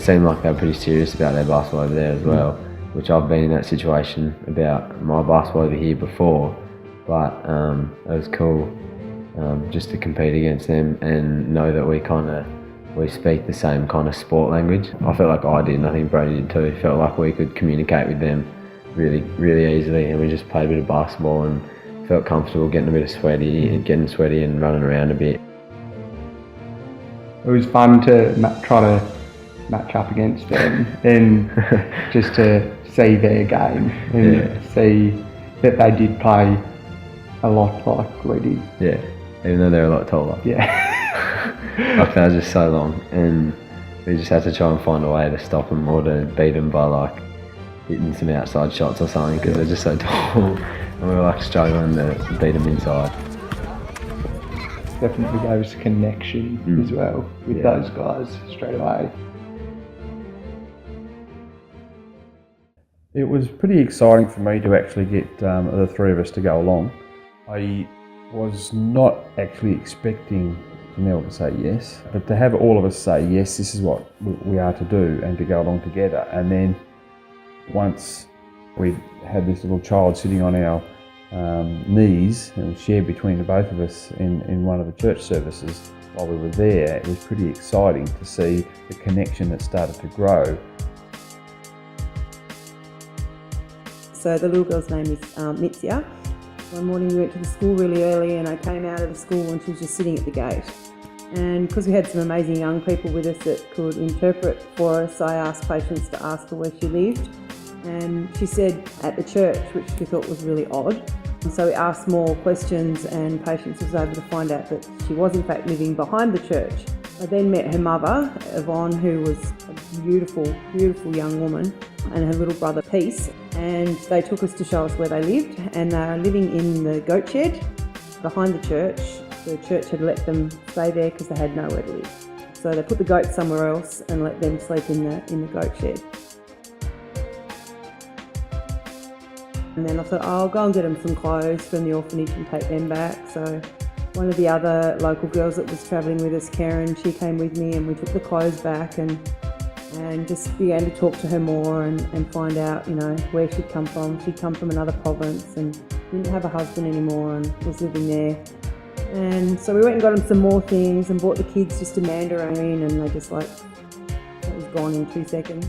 seemed like they were pretty serious about their basketball over there as well, which I've been in that situation about my basketball over here before, but it was cool just to compete against them and know that we speak the same kind of sport language. I felt like I did, and I think Brody did too. Felt like we could communicate with them really, really easily, and we just played a bit of basketball and felt comfortable getting getting sweaty and running around a bit. It was fun to try to match up against them and just to see their game and see that they did play a lot like we did. Yeah, even though they're a lot taller. Yeah. Like they were just so long, and we just had to try and find a way to stop them or to beat them by like hitting some outside shots or something, because they're just so tall, and we were like struggling to beat them inside. Definitely gave us a connection as well with those guys straight away. It was pretty exciting for me to actually get the three of us to go along. I was not actually expecting Nell to say yes, but to have all of us say yes, this is what we are to do, and to go along together. And then once we had this little child sitting on our knees, and was shared between the both of us in one of the church services while we were there, it was pretty exciting to see the connection that started to grow. So the little girl's name is Mitsia. One morning we went to the school really early, and I came out of the school and she was just sitting at the gate. And because we had some amazing young people with us that could interpret for us, I asked Patience to ask her where she lived. And she said at the church, which we thought was really odd. And so we asked more questions, and Patience was able to find out that she was in fact living behind the church. I then met her mother, Yvonne, who was a beautiful, beautiful young woman, and her little brother, Peace. And they took us to show us where they lived, and they are living in the goat shed behind the church. The church had let them stay there because they had nowhere to live. So they put the goats somewhere else and let them sleep in the goat shed. And then I thought, I'll go and get them some clothes from the orphanage and take them back. So one of the other local girls that was travelling with us, Karen, she came with me, and we took the clothes back and just began to talk to her more and find out, you know, where she'd come from. She'd come from another province and didn't have a husband anymore and was living there. And so we went and got them some more things and bought the kids just a mandarin, and they just like, it was gone in 2 seconds.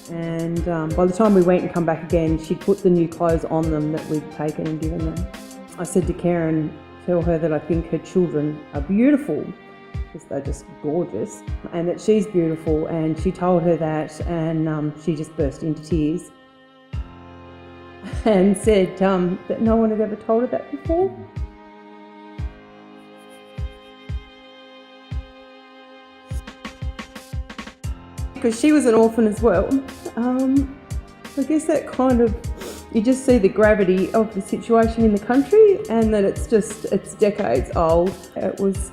And by the time we went and come back again, she'd put the new clothes on them that we'd taken and given them. I said to Karen, tell her that I think her children are beautiful, because they're just gorgeous, and that she's beautiful. And she told her that, and she just burst into tears and said that no one had ever told her that before. Because she was an orphan as well. I guess that kind of, you just see the gravity of the situation in the country, and that it's decades old. It was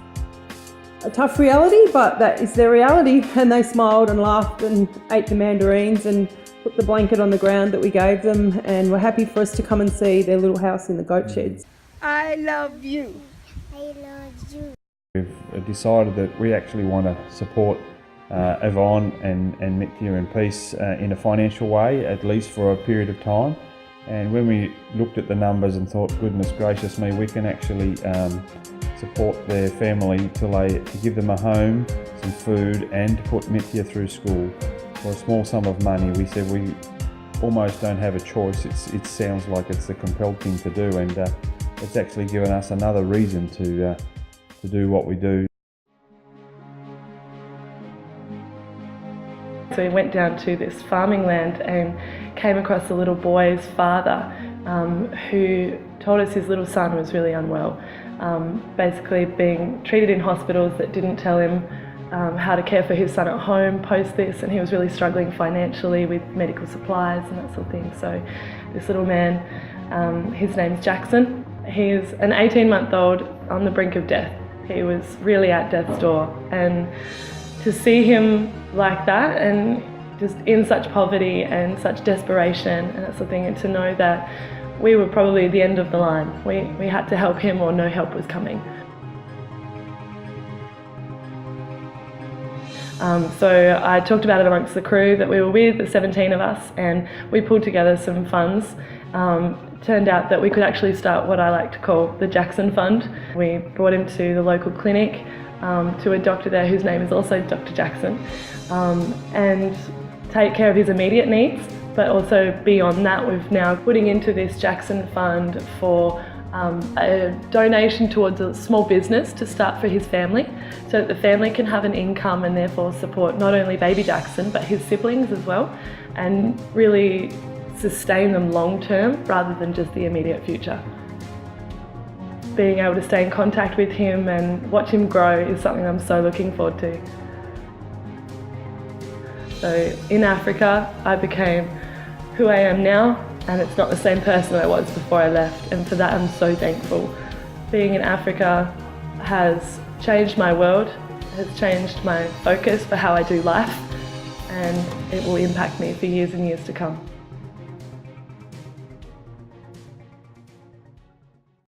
a tough reality, but that is their reality. And they smiled and laughed and ate the mandarins and put the blanket on the ground that we gave them, and were happy for us to come and see their little house in the goat sheds. I love you. I love you. We've decided that we actually want to support Yvonne and Mitya and Peace in a financial way, at least for a period of time. And when we looked at the numbers and thought, goodness gracious me, we can actually support their family to give them a home, some food, and to put Mitya through school for a small sum of money. We said we almost don't have a choice. It sounds like it's the compelled thing to do, and it's actually given us another reason to do what we do. So we went down to this farming land and came across a little boy's father who told us his little son was really unwell, basically being treated in hospitals that didn't tell him how to care for his son at home post this, and he was really struggling financially with medical supplies and that sort of thing. So this little man, his name's Jackson. He is an 18-month-old on the brink of death. He was really at death's door, and to see him like that and just in such poverty and such desperation and that sort of thing, and to know that we were probably at the end of the line. We had to help him or no help was coming. So I talked about it amongst the crew that we were with, the 17 of us, and we pulled together some funds. Turned out that we could actually start what I like to call the Jackson Fund. We brought him to the local clinic, to a doctor there whose name is also Dr. Jackson, and take care of his immediate needs, but also beyond that we've now putting into this Jackson Fund for a donation towards a small business to start for his family, so that the family can have an income and therefore support not only baby Jackson but his siblings as well, and really sustain them long term rather than just the immediate future. Being able to stay in contact with him and watch him grow is something I'm so looking forward to. So in Africa I became who I am now, and it's not the same person I was before I left, and for that I'm so thankful. Being in Africa has changed my world, has changed my focus for how I do life, and it will impact me for years and years to come.